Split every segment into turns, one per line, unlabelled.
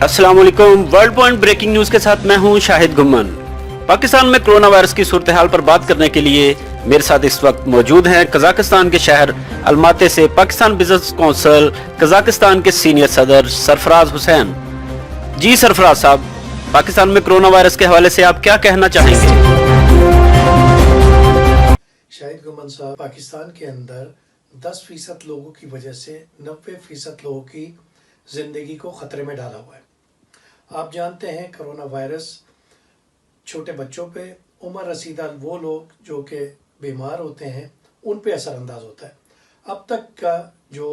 अस्सलाम वालेकुम। World point breaking news के साथ मैं हूं शाहिद गुम्मन। पाकिस्तान में कोरोना वायरस की सूरत हाल पर बात करने के लिए मेरे साथ इस वक्त मौजूद हैं कजाकिस्तान के शहर अलमाती से पाकिस्तान बिजनेस काउंसिल कजाकिस्तान के सीनियर सदर सरफराज हुसैन। जी सरफराज साहब, पाकिस्तान में कोरोना वायरस के हवाले से आप क्या कहना चाहेंगे?
शाहिद गुम्मन साहब, पाकिस्तान के अंदर 10% लोगों की वजह से 90% लोगों की ज़िंदगी को ख़तरे में डाला हुआ है। आप जानते हैं कोरोना वायरस छोटे बच्चों पे, उम्र रसीदा वो लोग जो कि बीमार होते हैं उन पे असरअंदाज होता है। अब तक का जो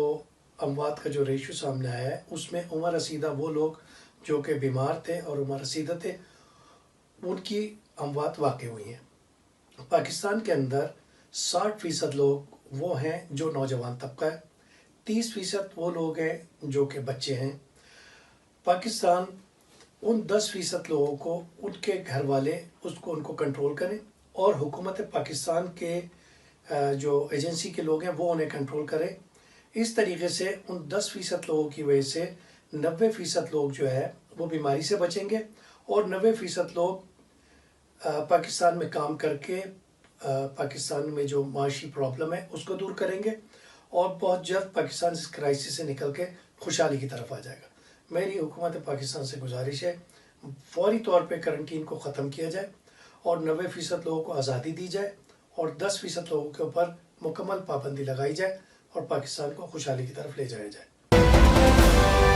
अमवात का जो रेशो सामने आया है उसमें उम्र रसीदा वो लोग जो कि बीमार थे और उम्र रसीदा थे उनकी अमवात वाक़ई हुई हैं। पाकिस्तान के अंदर 60% लोग वो हैं जो नौजवान तबका है, 30% वो लोग हैं जो कि बच्चे हैं। पाकिस्तान उन 10% लोगों को उनके घर वाले उनको कंट्रोल करें और हुकूमत पाकिस्तान के जो एजेंसी के लोग हैं वो उन्हें कंट्रोल करें। इस तरीके से उन 10% लोगों की वजह से 90% लोग जो है वो बीमारी से बचेंगे और 90% लोग पाकिस्तान में काम करके पाकिस्तान में जो माशी प्रॉब्लम है उसको दूर करेंगे और बहुत जल्द पाकिस्तान इस क्राइसिस से निकल के खुशहाली की तरफ आ जाएगा। मेरी हुकूमत पाकिस्तान से गुजारिश है फौरी तौर पे करंटीन को ख़त्म किया जाए और 90% लोगों को आज़ादी दी जाए और 10% लोगों के ऊपर मुकम्मल पाबंदी लगाई जाए और पाकिस्तान को खुशहाली की तरफ ले जाया जाए।